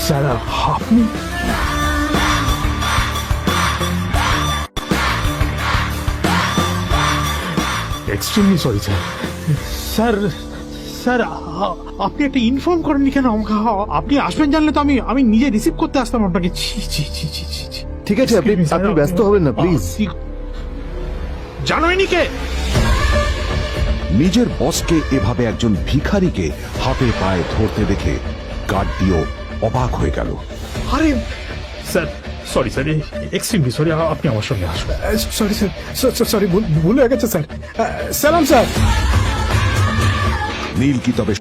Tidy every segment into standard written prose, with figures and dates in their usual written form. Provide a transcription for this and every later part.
Sir আপনি extremely sorry sir. Sir sir আপনি একটা ইনফর্ম করেননি কেন আমাকে? আপনি আসবেন জানলে তো আমি নিজে রিসিভ করতে আসতাম আপনাকে। ঠিক আছে, আপনি ব্যস্ত হবেন না প্লিজ। জানোইনি কে? নিজের বসকে এভাবে একজন ভিখারিকে হাতে পায়ে ধরতে দেখে গার্ডটিও অবাক হয়ে গেল। আরে sir sorry sir, extremely sorry. আপনি আমার সঙ্গে আসবেন। সরি স্যার, সরি ভুল হয়ে গেছে স্যার। সালাম স্যার। নীল কি তবে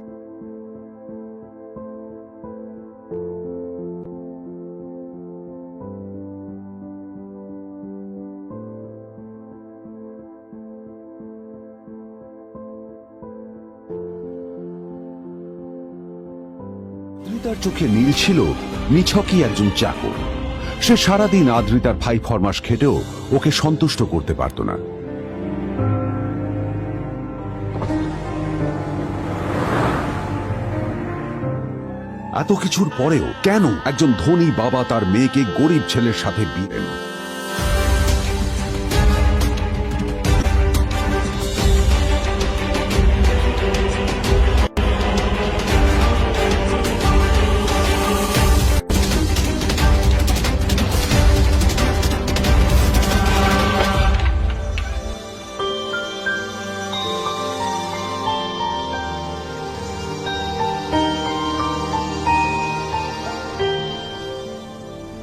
আদ্রিতার চোখে নীল ছিল নিছকই একজন চাকর। সে সারাদিন আদ্রিতার ভাই ফরমাস খেটেও ওকে সন্তুষ্ট করতে পারত না। এত কিছুর পরেও কেন একজন ধনী বাবা তার মেয়েকে গরিব ছেলের সাথে বিয়ে দেন?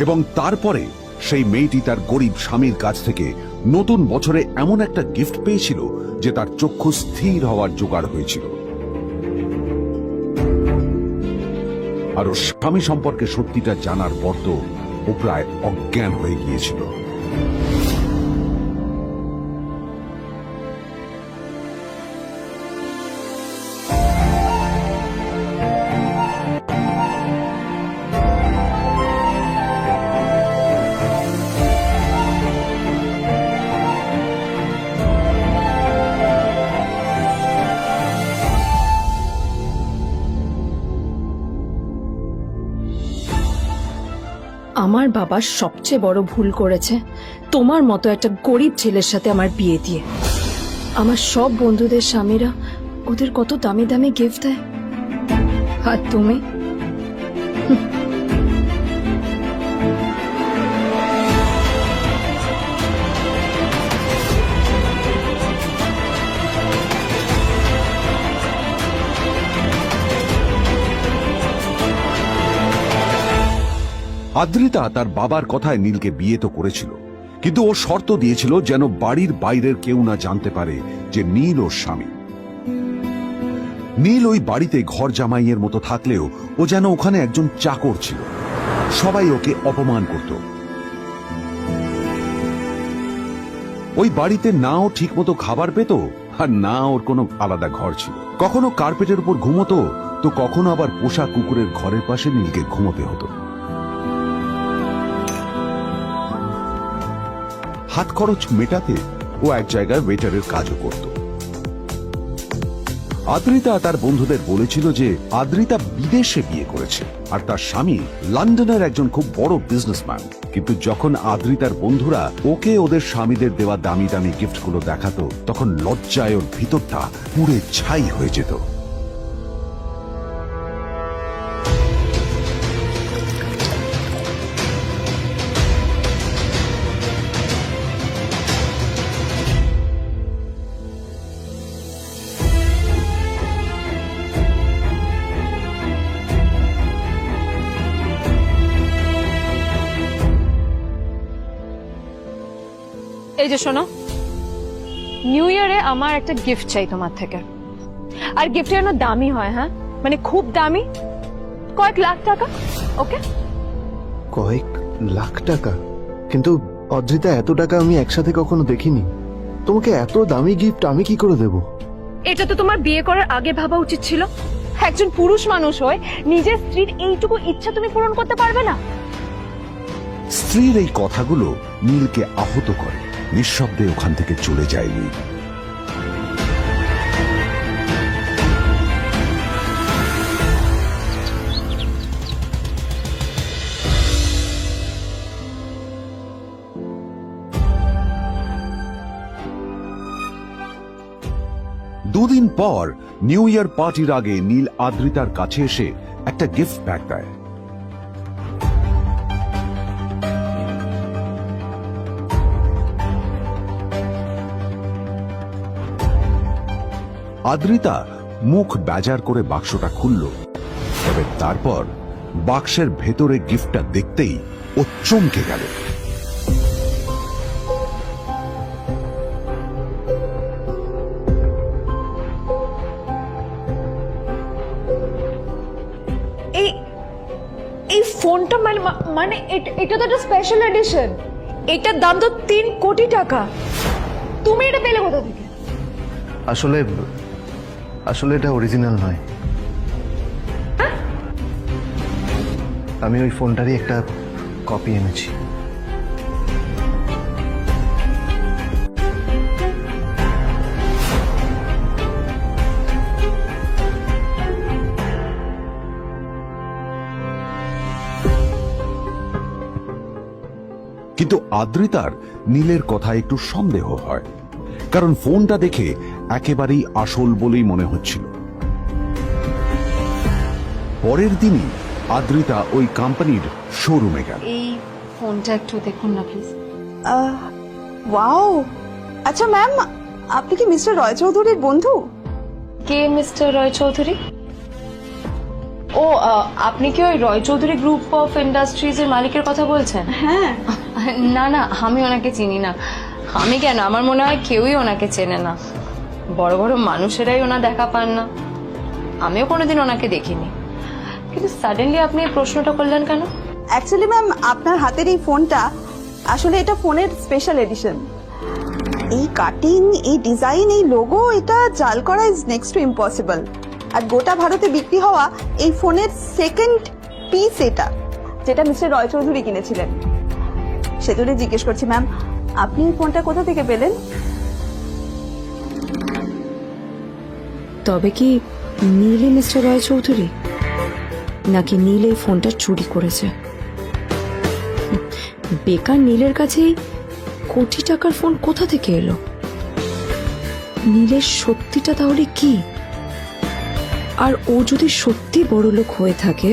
এবং তারপরে সেই মেয়েটি তার গরিব স্বামীর কাছ থেকে নতুন বছরে এমন একটা গিফট পেয়েছিল যে তার চক্ষু স্থির হওয়ার জোগাড় হয়েছিল। আর ওর স্বামী সম্পর্কে সত্যিটা জানার পর তো ও প্রায় অজ্ঞান হয়ে গিয়েছিল। আমার বাবা সবচেয়ে বড় ভুল করেছে তোমার মতো একটা গরিব ছেলের সাথে আমার বিয়ে দিয়ে। আমার সব বন্ধুদের স্বামীরা ওদের কত দামি দামি গিফট দেয়, আর তুমি আদ্রিতা তার বাবার কথায় নীলকে বিয়ে তো করেছিল, কিন্তু ও শর্ত দিয়েছিল যেন বাড়ির বাইরের কেউ না জানতে পারে যে নীল ওর স্বামী। নীল ওই বাড়িতে ঘর জামাইয়ের মতো থাকলেও ও যেন ওখানে একজন চাকর ছিল। সবাই ওকে অপমান করত। ওই বাড়িতে না ও ঠিক মতো খাবার পেত, আর না ওর কোনো আলাদা ঘর ছিল। কখনো কার্পেটের উপর ঘুমোতো, তো কখনো আবার পোষা কুকুরের ঘরের পাশে নীলকে ঘুমোতে হতো। হাত খরচ মেটাতে ও এক জায়গায় ওয়েটারের কাজও করত। আদ্রিতা তার বন্ধুদের বলেছিল যে আদ্রিতা বিদেশে বিয়ে করেছে আর তার স্বামী লন্ডনের একজন খুব বড় বিজনেসম্যান। কিন্তু যখন আদ্রিতার বন্ধুরা ওকে ওদের স্বামীদের দেওয়া দামি দামি গিফটগুলো দেখাতো, তখন লজ্জায় ওর ভিতরটা পুড়ে ছাই হয়ে যেত। এই যে শোনো, নিউ ইয়ারে আমার একটা গিফট চাই তোমার থেকে। আর গিফটটা যেন দামি হয়, হ্যাঁ মানে খুব দামি, কয়েক লাখ টাকা। ওকে? কয়েক লাখ টাকা? কিন্তু অদ্রিতা, এত টাকা আমি একসাথে কখনো দেখিনি। তোমাকে এত দামি গিফট আমি কি করে দেব? এটা তো তোমার বিয়ে করার আগে ভাবা উচিত ছিল। একজন পুরুষ মানুষ হয়ে নিজের স্ত্রীর এইটুকু ইচ্ছা তুমি পূরণ করতে পারবে না? স্ত্রীর এই কথাগুলো নীলকে আহত করে। নিঃশব্দে ওখান থেকে চলে যায় নীল। দুদিন পর নিউ ইয়ার পার্টির আগে নীল আদ্রিতার কাছে এসে একটা গিফট ব্যাগ দেয়। আদ্রিতা মুখ বেজার করে বাক্সটা খুলল, তবে তারপর বাক্সের ভেতরে গিফটটা দেখতেই ও চমকে গেল। এই এই ফোনটা মানে এটা তো একটা স্পেশাল এডিশন। এটার দাম তো 3 কোটি টাকা। তুমি এটা পেলে কোথা থেকে? আসলে আসলে এটা অরিজিনাল নয়। আমি ওই ফোনটারই একটা কপি এনেছি। কিন্তু আদ্রিতার নীলের কথা একটু সন্দেহ হয়, কারণ ফোনটা দেখে একেবারেই আসল বলেই মনে হচ্ছিল। পরের দিনই আদ্রিতা ওই কোম্পানির শোরুমে গেল। এই ফোনটা একটু দেখুন না প্লিজ। ওয়াও, আচ্ছা ম্যাম, আপনি কি মিস্টার রয় চৌধুরীর বন্ধু? কে মিস্টার রয় চৌধুরী? ও আপনি কি ওই রয় চৌধুরী গ্রুপ অফ ইন্ডাস্ট্রিজ এর মালিকের কথা বলছেন? হ্যাঁ। না না, আমি ওনাকে চিনি না। আমি কেন, আমার মনে হয় কেউই ওনাকে চেনে না। বড় বড় মানুষেরাই ওনা দেখা পান না। আমিও কোনোদিন ওনাকে দেখিনি, কিন্তু সাডেনলি আপনি এই প্রশ্নটা করলেন কেন? অ্যাকচুয়ালি ম্যাম, আপনার হাতের এই ফোনটা আসলে এটা ফোনের স্পেশাল এডিশন। এই কাটিং, এই ডিজাইন, এই লোগো, এটা জাল করা ইজ নেক্সট টু ইম্পসিবল। আর গোটা ভারতে বিক্রি হওয়া এই ফোনের সেকেন্ড পিস এটা, যেটা মিস্টার রয় চৌধুরী কিনেছিলেন। সেজন্যই জিজ্ঞেস করছি ম্যাম, আপনি এই ফোনটা কোথা থেকে পেলেন? তবে কি নীলই মিস্টার রয় চৌধুরী, নাকি নীল এই ফোনটা চুরি করেছে? বেকার নীলের কাছেই কোটি টাকার ফোন কোথা থেকে এলো? নীলের সত্যিটা তাহলে কি? আর ও যদি সত্যি বড়লোক হয়ে থাকে,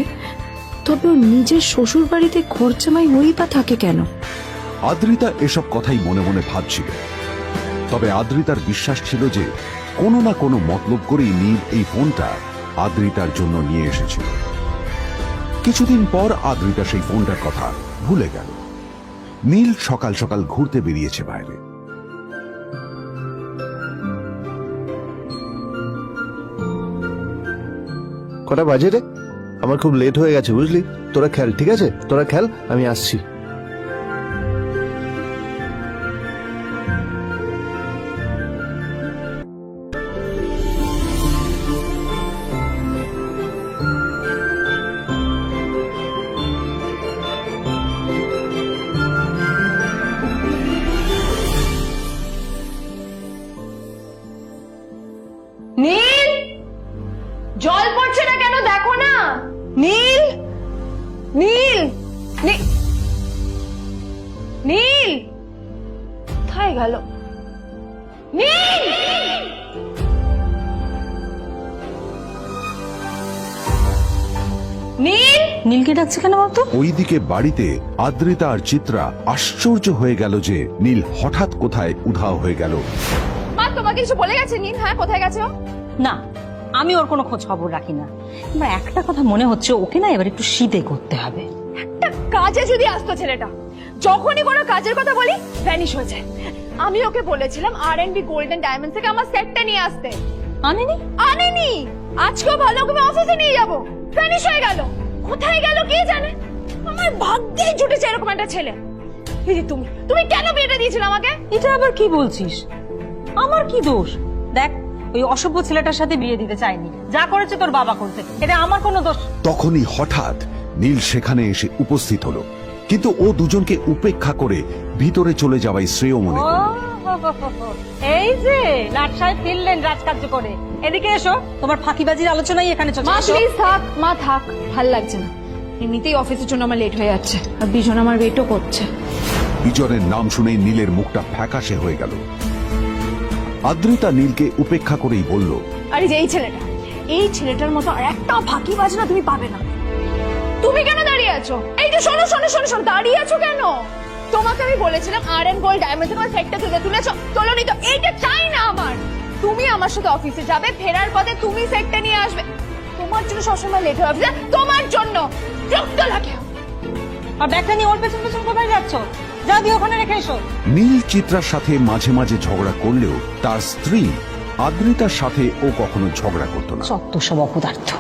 তবে ও নিজের শ্বশুর বাড়িতে খরচামাই হয়েই বা থাকে কেন? আদ্রিতা এসব কথাই মনে মনে ভাবছিল, তবে আদ্রিতার বিশ্বাস ছিল যে কোনো না কোনো মতলব করেই নীল এই ফোনটা আদ্রিতার জন্য নিয়ে এসেছিল। কিছুদিন পর আদ্রিতা সেই ফোনটার কথা ভুলে গেল। নীল সকাল সকাল ঘুরতে বেরিয়েছে বাইরে। কটা বাজে রে? আমার খুব লেট হয়ে গেছে, বুঝলি? তোরা খেল, ঠিক আছে? তোরা খেল, আমি আসছি। নীল, জল পড়ছে না কেন? দেখো না। নীল, নীল, নীল কোথায় গেল? নীল, নীল, নীলকে ডাকছে কেন বলতো? ওইদিকে বাড়িতে আদ্রিতা আর চিত্রা আশ্চর্য হয়ে গেল যে নীল হঠাৎ কোথায় উধাও হয়ে গেল। মা তোমাকে কিছু বলে গেছে নীল? হ্যাঁ, কোথায় গেছে ও? না, আমি ওর কোনো খোঁজ খবর রাখি না। আমার একটা কথা মনে হচ্ছে, ওকে না এবার একটু শীতে করতে হবে। একটা কাজে যদি আসতো ছেলেটা, যখনই কোনো কাজের কথা বলি ভ্যানিশ হয়ে যায়। আমি ওকে বলেছিলাম R&B গোল্ডেন ডায়মন্ড থেকে আমার সেটটা নিয়ে আসতে, আনেনি। আনেনি। আজকেও ভালো ওকে অফিসে নিয়ে যাবো, ভ্যানিশ হয়ে গেল। কোথায় গেল কে জানে? আমার ভাগ্যেই জুটেছে এরকম একটা ছেলে। দিদি, তুমি তুমি কেন বিয়েটা দিয়েছিলে আমাকে? এটা আবার কি বলছিস? আমার কি দোষ? দেখ, ওই অসভ্য ছেলেটার সাথে বিয়ে দিতে চাইনি। যা করেছে তোর বাবা করতে, এটা আমার কোনো দোষ। তখনই হঠাৎ নীল সেখানে এসে উপস্থিত হলো, কিন্তু ও দুজনকে উপেক্ষা করে ভিতরে চলে যাওয়াই শ্রেয় মনে করল। এই যে লাট সাহেব ফিরলেন রাজকার্য করে। এদিকে এসো, তোমার ফাঁকিবাজির আলোচনাই এখানে চলছে। মা এসো। প্লিজ থাক, মা থাক, ভাল লাগছে না। এমনিতেই অফিসের জন্য আমার লেট হয়ে যাচ্ছে, আর বিজন আমার ওয়েটও করছে। বিজনের নাম শুনেই নীলের মুখটা ফ্যাকাশে হয়ে গেল। আদ্রিতা নীলকে উপেক্ষা করেই বলল, আরে যে এই ছেলেটার মতো আর একটা ফাঁকি বাজনা তুমি পাবে না। তুমি কেন দাঁড়িয়ে আছো? এই যে শোনো শোনো শোনো শোনো, দাঁড়িয়ে আছো কেন? তোমাকে আমি বলেছিলাম R&Gold ডায়মন্ড তোমার সেটটা তুলেছো, তোলোনি তো। এইটা চাই না আমার। তুমি আমার সাথে অফিসে যাবে, ফেরার পথে তুমি সেটটা নিয়ে আসবে। তোমার জন্য সবসময় লেট হবে, তোমার জন্য বিরক্ত লাগে। আর ব্যাগটা নিয়ে ওর পেছন পেছন কোথায় যাচ্ছ? যা দিয়ে ওখানে রেখে এসো। নীল চিত্রার সাথে মাঝে মাঝে ঝগড়া করলেও তার স্ত্রী আদ্রিতার সাথে ও কখনো ঝগড়া করতো না। সত্য সব অপদার্থ।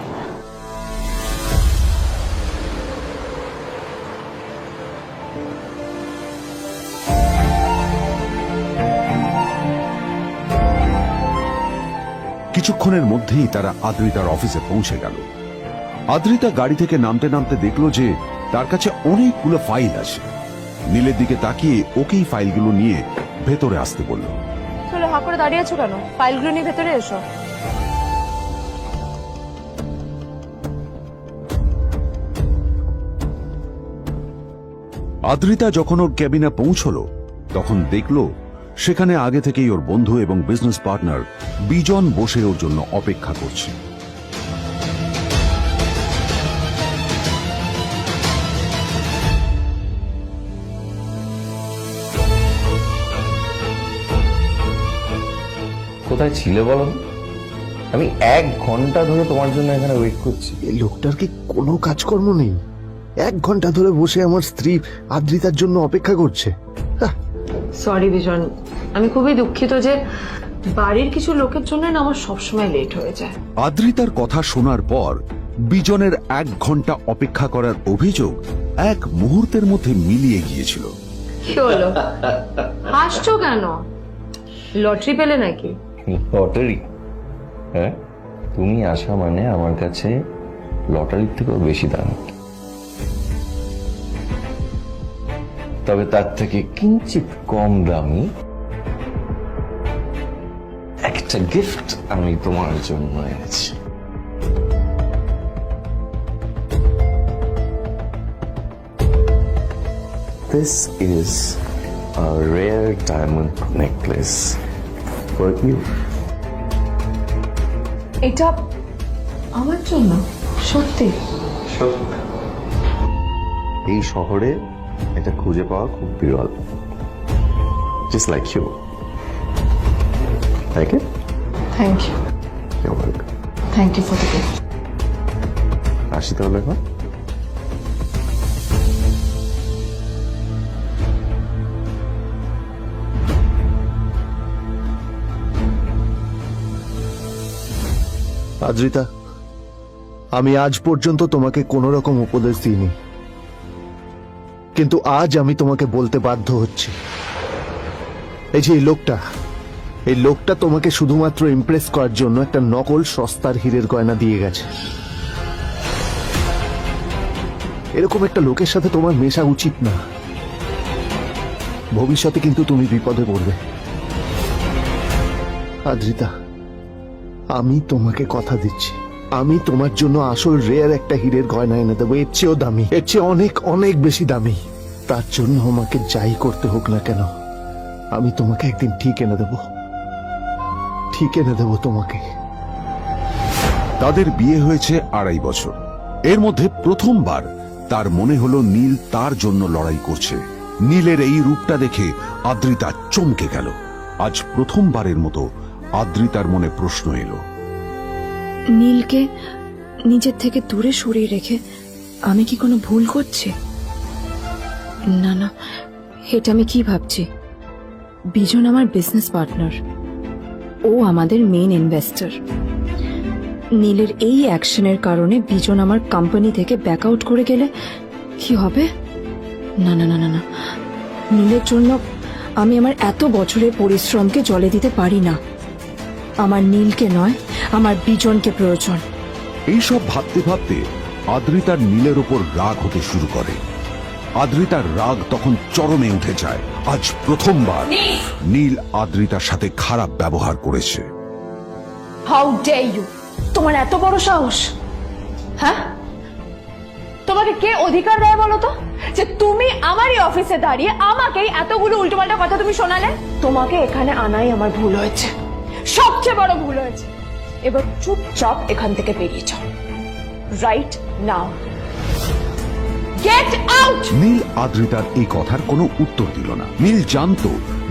কিছুক্ষণের মধ্যেই তারা আদ্রিতার অফিসে পৌঁছে গেল। আদ্রিতা গাড়ি থেকে নামতে নামতে দেখলো যে তার কাছে অনেকগুলো ফাইল আছে। নীলের দিকে তাকিয়ে ওকেই ফাইলগুলো নিয়ে ভেতরে আসতে বলল। চলো, হাঁ করে দাঁড়িয়ে আছো কেন? ফাইলগুলো নিয়ে ভেতরে এসো। আদ্রিতা যখন ওর ক্যাবিনে পৌঁছলো তখন দেখলো সেখানে আগে থেকেই ওর বন্ধু এবং বিজনেস পার্টনার বিজন বসে ওর জন্য অপেক্ষা করছে। কোথায় ছিলে বলো? আমি 1 ঘন্টা ধরে তোমার জন্য এখানে ওয়েট করছি। এই লোকটার কি কোনো কাজকর্ম নেই? 1 ঘন্টা ধরে বসে আমার স্ত্রী আদ্রিতার জন্য অপেক্ষা করছে। সরি বিজন, আমি খুবই দুঃখিত যে বাড়ির কিছু লোকের জন্য না আমার সবসময় লেট হয়ে যায়। আদ্রিতার কথা শোনার পর বিজনের 1 ঘন্টা অপেক্ষা করার অভিযোগ 1 মুহূর্তের মধ্যে মিলিয়ে গিয়েছিল। কি হলো, হাসছো কেন? লটারি পেলে নাকি? লটারি? হ্যাঁ, তুমি আসা মানে আমার কাছে লটারির থেকেও বেশি দাম। তবে তার থেকে কিঞ্চিত কম দামি একটা গিফট আমি তোমার জন্য এনেছি। This is a rare diamond necklace for you. এটা আমার জন্য? সত্যি? এই শহরে এটা খুঁজে পাওয়া খুব বিরল। Just like you. Like it? Thank you. You're welcome. Thank you for the gift. আসি তাহলে এখন। আদ্রিতা, আমি আজ পর্যন্ত তোমাকে কোনো রকম উপদেশ দিইনি, কিন্তু আজ আমি তোমাকে বলতে বাধ্য হচ্ছি। এই যে এই লোকটা তোমাকে শুধুমাত্র ইমপ্রেস করার জন্য একটা নকল সস্তার হীরের গয়না দিয়ে গেছে। এরকম একটা লোকের সাথে তোমার মেশা উচিত না। ভবিষ্যতে কিন্তু তুমি বিপদে পড়বে। আদ্রিতা, আমি তোমাকে কথা দিচ্ছি, আমি তোমার জন্য আসল রেয়ার একটা হীরের গয়না এনে দেবো, এর চেয়েও দামি, এর চেয়ে অনেক অনেক বেশি দামি। তার জন্য আমাকে যাই করতে হোক না কেন, আমি তোমাকে একদিন ঠিক এনে দেবো, ঠিক এনে দেবো তোমাকে। তাদের বিয়ে হয়েছে 2.5 বছর। এর মধ্যে প্রথমবার তার মনে হলো নীল তার জন্য লড়াই করছে। নীলের এই রূপটা দেখে আদ্রিতা চমকে গেল। আজ প্রথমবারের মতো আদ্রিতার মনে প্রশ্ন এলো, নীলকে নিজের থেকে দূরে সরিয়ে রেখে আমি কি কোনো ভুল করছি? না না, এটা আমি কি ভাবছি? বিজন আমার বিজনেস পার্টনার, ও আমাদের মেইন ইনভেস্টর। নীলের এই অ্যাকশনের কারণে বিজন আমার কোম্পানি থেকে ব্যাক আউট করে গেলে কি হবে? না না না না না, নীলের জন্য আমি আমার এত বছরের পরিশ্রমকে জলে দিতে পারি না। আমার নীলকে নয়, আমার বিজনকে প্রয়োজন। এইসব ভাবতে ভাবতে আদ্রিতার নীলের উপর রাগ হতে শুরু করে। আদ্রিতার রাগ তখন চরমে উঠে যায়। আজ প্রথমবার নীল আদ্রিতার সাথে খারাপ ব্যবহার করেছে। How dare you! তোমার এত বড় সাহস! হ্যাঁ, তোমাকে কে অধিকার দেয় বলো তো যে তুমি আমারই অফিসে দাঁড়িয়ে আমাকেই এতগুলো উল্টোপাল্টা কথা তুমি শোনালে? তোমাকে এখানে আনাই আমার ভুল হয়েছে। সবচেয়ে বড় ভুল হয়েছে। এবার চুপচাপ এখান থেকে বেরিয়ে যাও, right now. Get out. Neel আদ্রিতার এই কথার কোনো উত্তর দিল না। নীল জানতো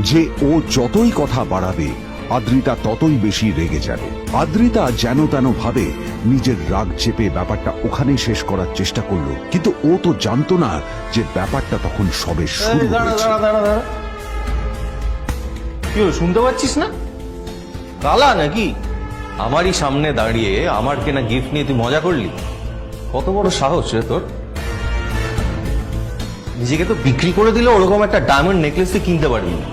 যে ও যতই কথা বাড়াবে আদ্রিতা ততই বেশি রেগে যাবে। আদ্রিতা যেন তেন ভাবে নিজের রাগ চেপে ব্যাপারটা ওখানেই শেষ করার চেষ্টা করলো, কিন্তু ও তো জানতো না যে ব্যাপারটা তখন সবে শুরু হয়েছে। কি হলো, শুনতে পাচ্ছিস না? কালা নাকি? আমারই সামনে দাঁড়িয়ে আমার কেনা গিফট নিয়ে তুই মজা করলি? কত বড় সাহস রে তোর! নিজেকে তো বিক্রি করে দিলে ওরকম একটা ডায়মন্ড নেকলেস তুই কিনতে পারবি না।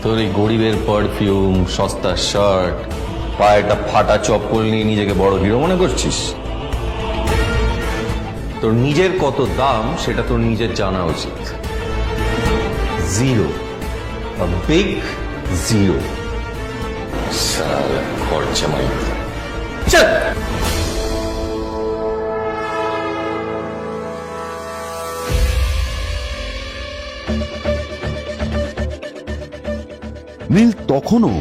তোর এই গরিবের পারফিউম, সস্তা শার্ট, পায়েটা ফাটা চপ্পল নিয়ে নিজেকে বড় হিরো মনে করছিস? তোর নিজের কত দাম সেটা তোর নিজের জানা উচিত। Zero, big zero. সালা খরচা মাই। চল। নীল তখনও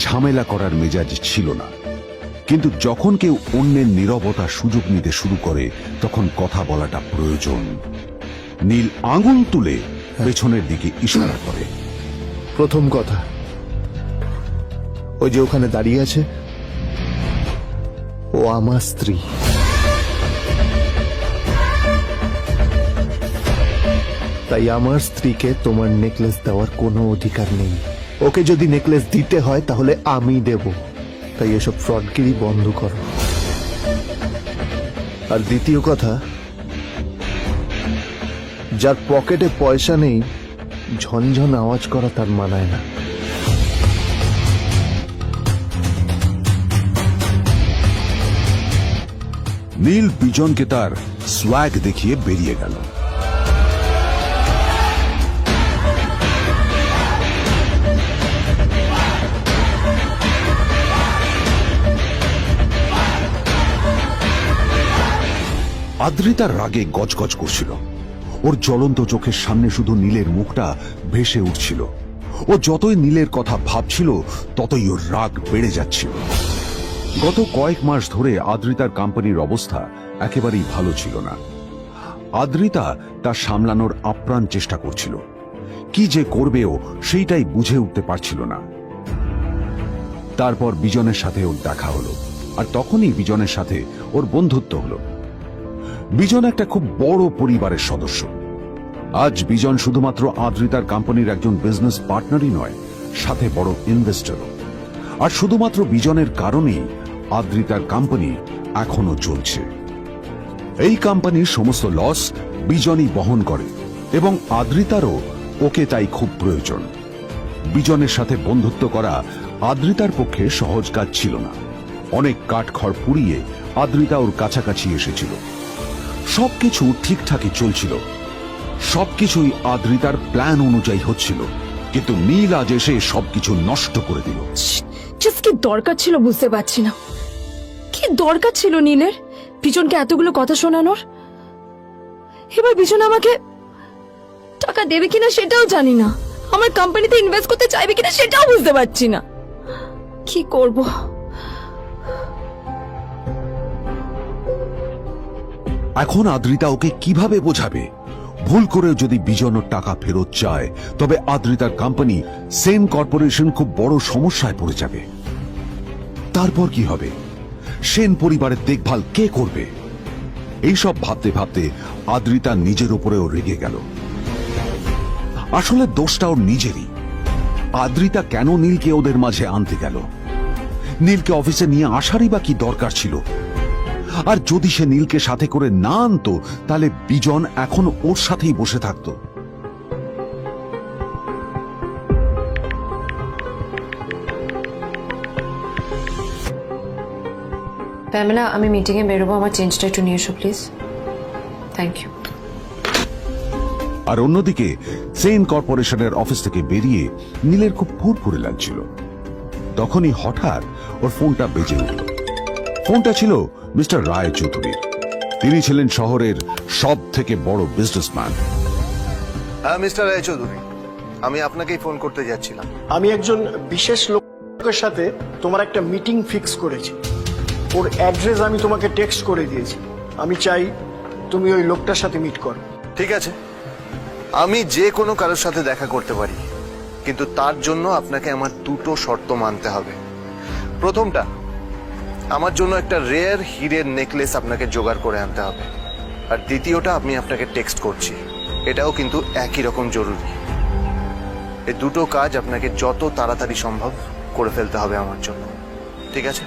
ঝামেলা করার মেজাজ ছিল না, কিন্তু যখন কেউ অন্যের নীরবতা সুযোগ নিতে শুরু করে তখন কথা বলাটা প্রয়োজন। নীল আঙুল তুলে পেছনের দিকে ইশারা করে। প্রথম কথা, ওই যে ওখানে দাঁড়িয়ে আছে, ও আমার স্ত্রী। তাই আমার স্ত্রীকে তোমার নেকলেস দেওয়ার কোনো অধিকার নেই। ওকে যদি নেকলেস দিতে হয় তাহলে আমি দেব। তাই এসব ফ্রডগিরি বন্ধ করো। আর দ্বিতীয় কথা, যার পকেটে পয়সা নেই ঝনঝন আওয়াজ করা তার মানায় না। নীল বিজনকে তার সোয়াগ দেখিয়ে বেরিয়ে গেল। আদ্রিতার রাগে গজগজ করছিল। ওর জ্বলন্ত চোখের সামনে শুধু নীলের মুখটা ভেসে উঠছিল। ও যতই নীলের কথা ভাবছিল ততই ওর রাগ বেড়ে যাচ্ছিল। গত কয়েক মাস ধরে আদ্রিতার কোম্পানির অবস্থা একেবারেই ভালো ছিল না। আদ্রিতা তা সামলানোর আপ্রাণ চেষ্টা করছিল। কি যে করবেও সেইটাই বুঝে উঠতে পারছিল না। তারপর বিজনের সাথে ওর দেখা হলো, আর তখনই বিজনের সাথে ওর বন্ধুত্ব হলো। বিজন একটা খুব বড় পরিবারের সদস্য। আজ বিজন শুধুমাত্র আদ্রিতার কোম্পানির একজন বিজনেস পার্টনারই নয়, সাথে বড় ইনভেস্টরও। আর শুধুমাত্র বিজনের কারণেই আদ্রিতার কোম্পানি এখনো চলছে। এই কোম্পানির সমস্ত লস বিজনই বহন করে এবং আদ্রিতারও ওকে তাই খুব প্রয়োজন। বিজনের সাথে বন্ধুত্ব করা আদ্রিতার পক্ষে সহজ কাজ ছিল না। অনেক কাঠখড় পুড়িয়ে আদ্রিতা ওর কাছাকাছি এসেছিল। সবকিছু ঠিকঠাকই চলছিল, সবকিছুই আদ্রিতার প্ল্যান অনুযায়ী হচ্ছিল, কিন্তু নীল আজ এসে সবকিছু নষ্ট করে দিল। জাস্ট কি দরকার ছিল বুঝতে পারছি না। কি দরকার ছিল নীলের বিজনকে এতগুলো কথা শোনানোর? এবার বিজন আমাকে টাকা দেবে কিনা সেটাও জানি না। আমার কোম্পানিতে ইনভেস্ট করতে চাইবে কিনা সেটাও বুঝতে পারছি না। কি করব? এখন আদ্রিতা ওকে কিভাবে বোঝাবে? ভুল করে যদি বিজন ওর টাকা ফেরত চায় তবে আদ্রিতার কোম্পানি সেন কর্পোরেশন খুব বড় সমস্যায় পড়ে যাবে। তারপর কি হবে? সেন পরিবারের দেখভাল কে করবে? এইসব ভাবতে ভাবতে আদ্রিতা নিজের উপরেও রেগে গেল। আসলে দোষটা ওর নিজেরই। আদ্রিতা কেন নীলকে ওদের মাঝে আনতে গেল? নীলকে অফিসে নিয়ে আসারই বা কি দরকার ছিল? আর যদি সে নীলকে সাথে করে না আনতো তাহলে বিজন এখন ওর সাথেই বসে থাকতো। প্যামেলা, আমি মিটিংয়ে বেরোবো, আমার চেঞ্জটা একটু নিয়ে এসো প্লিজ। Thank you. আর অন্যদিকে সেন কর্পোরেশনের অফিস থেকে বেরিয়ে নীলের খুব ফুরফুরে লাগছিল। তখনই হঠাৎ ওর ফোনটা বেজে উঠল। ফোনটা ছিল মিস্টার রায় চৌধুরীর। তিনি ছিলেন শহরের সব থেকে বড় বিজনেসম্যান। হ্যাঁ মিস্টার রায়চৌধুরী, আমি আপনাকেই ফোন করতে যাচ্ছিলাম। আমি একজন বিশেষ লোক লোকের সাথে তোমার একটা মিটিং ফিক্স করেছি। ওর অ্যাড্রেস আমি তোমাকে টেক্সট করে দিয়েছি। আমি চাই তুমি ওই লোকটার সাথে মিট করো। ঠিক আছে, আমি যে কোনো কারোর সাথে দেখা করতে পারি, কিন্তু তার জন্য আপনাকে আমার দুটো শর্ত মানতে হবে। প্রথমটা, আমার জন্য একটা রেয়ার হীরের নেকলেস আপনাকে জোগাড় করে আনতে হবে। আর দ্বিতীয়টা, আমি আপনাকে টেক্সট করছি, এটাও কিন্তু একই রকম জরুরি। এই দুটো কাজ আপনাকে যত তাড়াতাড়ি সম্ভব করে ফেলতে হবে আমার জন্য, ঠিক আছে?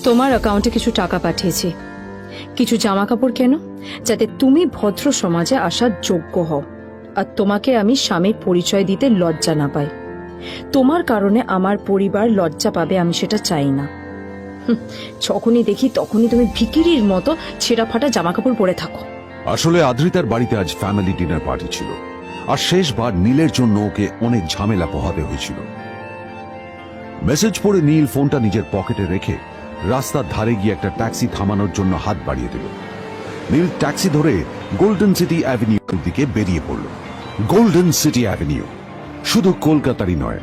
তোমার অ্যাকাউন্টে কিছু টাকা পাঠিয়েছি, কিছু জামা কাপড় কেনো, যাতে তুমি ভদ্র সমাজে আসার যোগ্য হও, আর তোমাকে আমি স্বামীর পরিচয় দিতে লজ্জা না পাই। তোমার কারণে আমার পরিবার লজ্জা পাবে, আমি সেটা চাই না। যখনই দেখি তখনই তুমি ভিখিরির মতো ছেঁড়া ফাটা জামা কাপড় পরে থাকো। আসলে আদ্রিতার বাড়িতে আজ ফ্যামিলি ডিনার পার্টি ছিল, আর শেষবার নীলের জন্য ওকে অনেক ঝামেলা পোহাতে হয়েছিল। মেসেজ পড়ে নীল ফোনটা নিজের পকেটে রেখে রাস্তার ধারে গিয়ে একটা ট্যাক্সি থামানোর জন্য হাত বাড়িয়ে দিল। নীল ট্যাক্সি ধরে গোল্ডেন সিটি অ্যাভিনিউর দিকে বেরিয়ে পড়ল। গোল্ডেন সিটি অ্যাভিনিউ শুধু কলকাতারই নয়,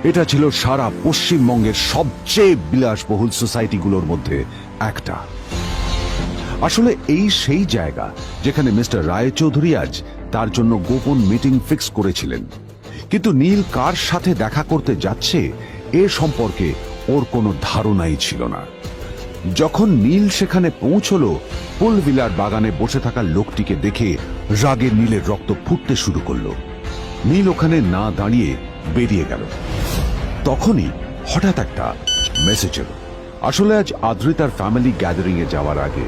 এটা ছিল সারা পশ্চিমবঙ্গের সবচেয়ে বিলাসবহুল সোসাইটিগুলোর মধ্যে একটা। আসলে এই সেই জায়গা যেখানে মিস্টার রায়চৌধুরী আজ তার জন্য গোপন মিটিং ফিক্স করেছিলেন। কিন্তু নীল কার সাথে দেখা করতে যাচ্ছে এ সম্পর্কে ওর কোনো ধারণাই ছিল না। যখন নীল সেখানে পৌঁছলো, পুলভিলার বাগানে বসে থাকা লোকটিকে দেখে রাগে নীলের রক্ত ফুটতে শুরু করলো। নীল ওখানে না দাঁড়িয়ে বেরিয়ে গেল। তখনই হঠাৎ একটা মেসেজ এলো। আসলে আজ আদ্রিতার ফ্যামিলি গ্যাদারিং এ যাওয়ার আগে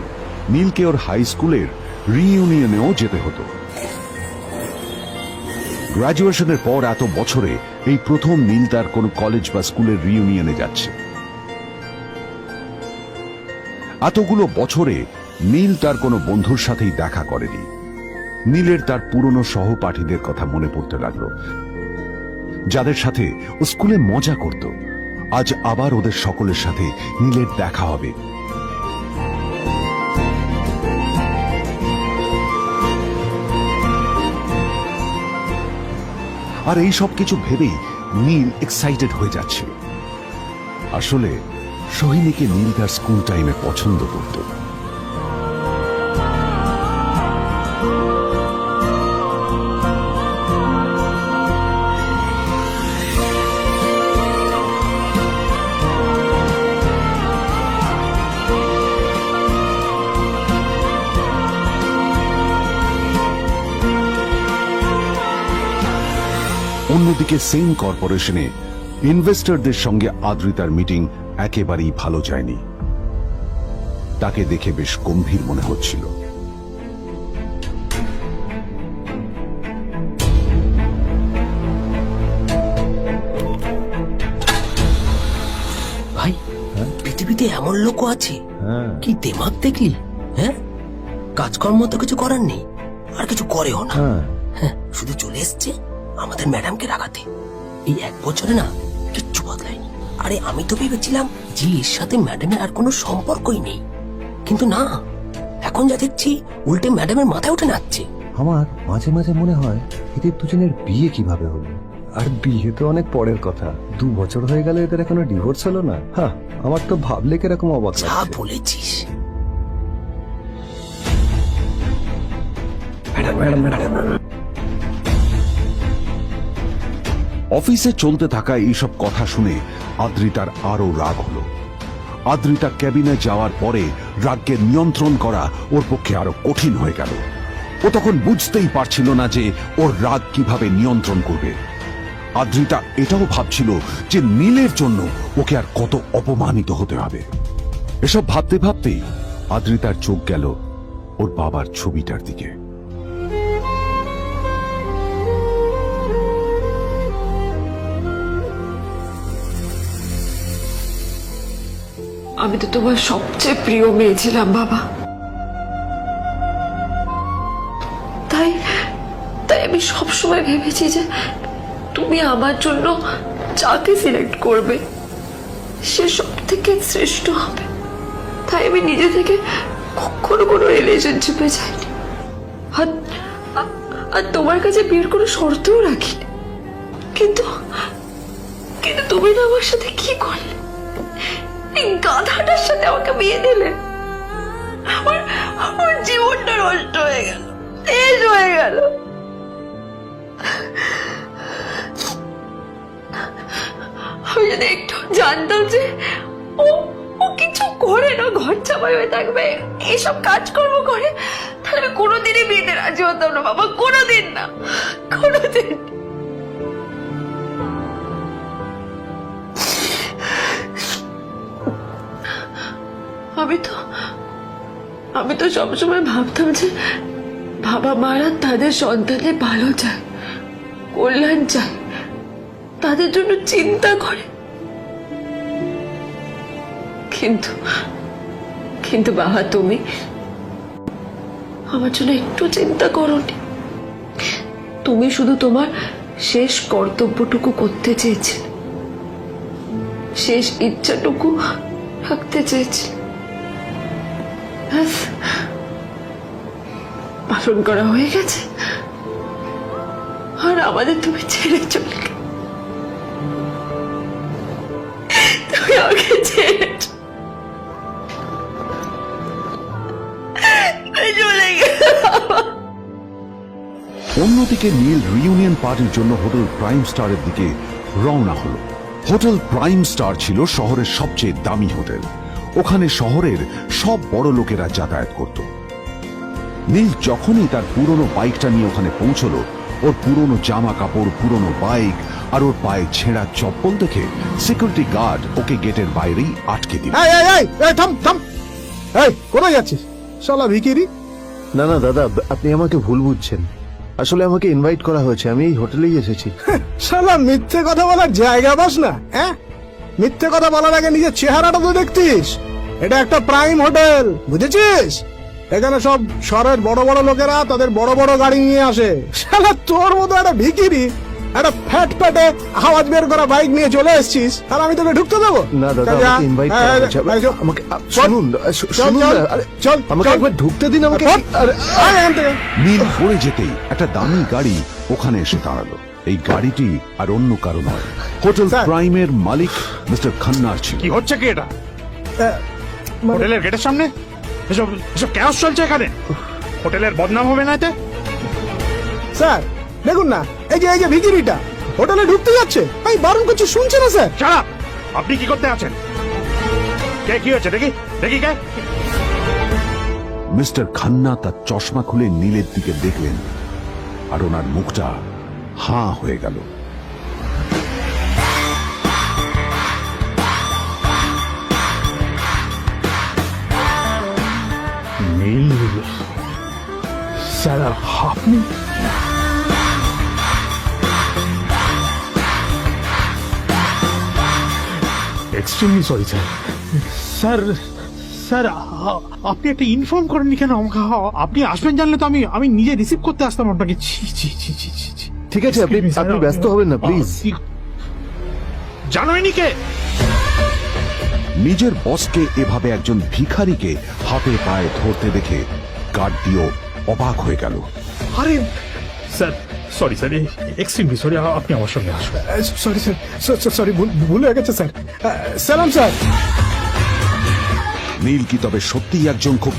নীলকে ওর হাই স্কুলের রিইউনিয়নেও যেতে হতো। গ্র্যাজুয়েশনের পর এত বছরে এই প্রথম নীল তার কোনো কলেজ বা স্কুলের রিইউনিয়নে যাচ্ছে। এতগুলো বছরে নীল তার কোনো বন্ধুর সাথেই দেখা করেনি। নীলের তার পুরনো সহপাঠীদের কথা মনে পড়তে লাগলো, যাদের সাথে ও স্কুলে মজা করত। আজ আবার ওদের সকলের সাথে নীলের দেখা হবে। আর এই সব কিছু ভেবেই নীল এক্সাইটেড হয়ে যাচ্ছিল। আসলে সোহিনীকে নীল তার স্কুল টাইমে পছন্দ করত। অন্যদিকে সেম কর্পোরেশনে ইনভেস্টরদের সঙ্গে আদ্রিতার মিটিং একেবারেই ভালো যায়নি। তাকে দেখে বেশ গম্ভীর মনে হচ্ছিল। ভাই, পৃথিবীতে এমন লোকও আছে, কি দেমাগ দেখলি? হ্যাঁ, কাজকর্ম তো কিছু করার নেই, আর কিছু করেও না। হ্যাঁ, শুধু চলে এসছে আমাদের ম্যাডামকে রাগাতে। এই 1 বছরে না কিচ্ছু বদলায়নি। আরে আমি তো ভেবেছিলাম যে এর সাথে ম্যাডামের আর কোনো সম্পর্কই নেই, কিন্তু না, এখন যা দেখছি উল্টে ম্যাডামের মাথায় উঠে নাচছে। আমার মাঝে মাঝে মনে হয় এদের দুজনের বিয়ে কিভাবে হলো। আর বিয়ে তো অনেক পরের কথা, 2 বছর হয়ে গেল এদের এখনো ডিভোর্স হলো না। হ্যাঁ, আমার তো ভাবলে কিরকম অবাক যা লাগছে। বলেছিস। অফিসে চলতে থাকা এইসব কথা শুনে আদ্রিতার আরো রাগ হলো। আদ্রিতা ক্যাবিনে যাওয়ার পরে রাগকে নিয়ন্ত্রণ করা ওর পক্ষে আরো কঠিন হয়ে গেল। ও তখন বুঝতেই পারছিল না যে ওর রাগ কিভাবে নিয়ন্ত্রণ করবে। আদ্রিতা এটাও ভাবছিল যে নীলের জন্য ওকে আর কত অপমানিত হতে হবে। এসব ভাবতে ভাবতেই আদ্রিতার চোখ গেল ওর বাবার ছবিটার দিকে। আমি তো তোমার সবচেয়ে প্রিয় মেয়ে ছিলাম বাবা, তাই তাই আমি সবসময় ভেবেছি যে তুমি আমার জন্য যাকে সিলেক্ট করবে সে সব থেকে শ্রেষ্ঠ হবে। তাই আমি নিজে থেকে কখনো কোনো রিলেশনশিপে যাইনি, আর তোমার কাছে বিয়ের কোনো শর্তও রাখিনি। কিন্তু কিন্তু তুমি না আমার সাথে কি করলে? এই গাধাটার সাথে আমাকে বিয়ে দিলে। আমার আমার জীবনটা নষ্ট হয়ে গেল, শেষ হয়ে গেল। আমি যদি একটু জানতাম যে ও ও কিছু করে না, ঘর চাপাই হয়ে থাকবে, এইসব কাজকর্ম করে, তাহলে আমি কোনোদিনই বিয়েতে রাজি হতাম না বাবা, কোনোদিন না, কোনোদিন। আমি তো সবসময় ভাবতাম যে বাবা মারা তাদের সন্তানের ভালো চায়, কল্যাণ চায়, তাদের জন্য চিন্তা করে। কিন্তু কিন্তু বাবা, তুমি আমার জন্য একটু চিন্তা করোনি। তুমি শুধু তোমার শেষ কর্তব্যটুকু করতে চেয়েছিলে, শেষ ইচ্ছাটুকু রাখতে চেয়েছিলে, পালন করা হয়ে গেছে, আর আমাদের তুমি ছেড়ে চলে গেলে। তুমি আমাকে ছেড়ে চলে গেলে। অন্যদিকে নীল রিইউনিয়ন পার্টির জন্য হোটেল প্রাইম স্টারের দিকে রওনা হলো। হোটেল প্রাইম স্টার ছিল শহরের সবচেয়ে দামি হোটেল। ওখানে শহরের সব বড় লোকেরা যাতায়াত করত। নীল যখনই তার পুরনো বাইকটা নিয়ে ওখানে পৌঁছলো, ওর পুরনো জামা কাপড়, পুরনো বাইক আর ওর পায়ে ছেঁড়া চপ্পল দেখে সিকিউরিটি গার্ড ওকে গেটের বাইরেই আটকে দিল। থাম থাম, এই কোথায় যাচ্ছিস শালা ভিখিরি? না না দাদা, আপনি আমাকে ভুল বুঝছেন। আসলে আমাকে ইনভাইট করা হয়েছে, আমি এই হোটেলেই এসেছি। শালা মিথ্যে কথা বলার জায়গা পাস না? হ্যাঁ, মিথ্যে কথা বলার আগে নিজের চেহারাটা তো দেখতিস। এটা একটা প্রাইম হোটেল, বুঝেছিস? এখানে সব শহরের বড় বড় লোকেরা তাদের বড় বড় গাড়ি নিয়ে আসে। শালা তোর মতো একটা ভিখিরি একটা ফ্যাট প্যাটে আওয়াজ বের করা বাইক নিয়ে চলে এসেছিস, আর আমি তোকে ঢুকতে দেবো না দাদা, আমাকে ইনভাইট করা হয়েছে। আমাকে শুনুন, শুনুন না, আরে চল, আমাকে একবার ঢুকতে দিন আমাকে। নীল পড়ে যেতেই একটা দামি গাড়ি ওখানে এসে দাঁড়ালো। এই গাড়িটি আর অন্য কারো নয়, হোটেল প্রাইমের মালিক মিস্টার খান্নার ছিল। কি হচ্ছে কি এটা? হোটেলের গেটের সামনে এসব এসব ক্যাশ চলছে এখানে। হোটেলের বদনাম হবে না এতে? স্যার দেখুন না, এই যে ভিখিরিটা হোটেলে ঢুকতে যাচ্ছে, আমি বারণ করছি, শুনছে না স্যার? ছাড়া, আপনি কি করতে আছেন? কে, কি হচ্ছে দেখি দেখি কে? মিস্টার খান্না তার চশমা খুলে নীলের দিকে দেখলেন, আর ওনার মুখটা হাঁ হয়ে গেল। নীল স্যার, আপনি? Extremely sorry sir. Sir sir, আপনি একটা ইনফর্ম করেননি কেন আমাকে? আপনি আসবেন জানলে তো আমি নিজে রিসিভ করতে আসতাম আপনাকে। ছি ছি ছি ছি ছি ছি। ঠিক আছে, আপনি ব্যস্ত হবেন না প্লিজ। জানোইনি কে? নিজের বসকে এভাবে একজন ভিখারিকে হাতে পায়ে ধরতে দেখে গার্ডটিও অবাক হয়ে গেল। আরে sir, sorry sir, extremely sorry, আপনি আমার সঙ্গে আসবেন। সরি স্যার, সরি, ভুল হয়ে গেছে স্যার। সালাম স্যার। নীল কি তবে সত্যিই একজন খুব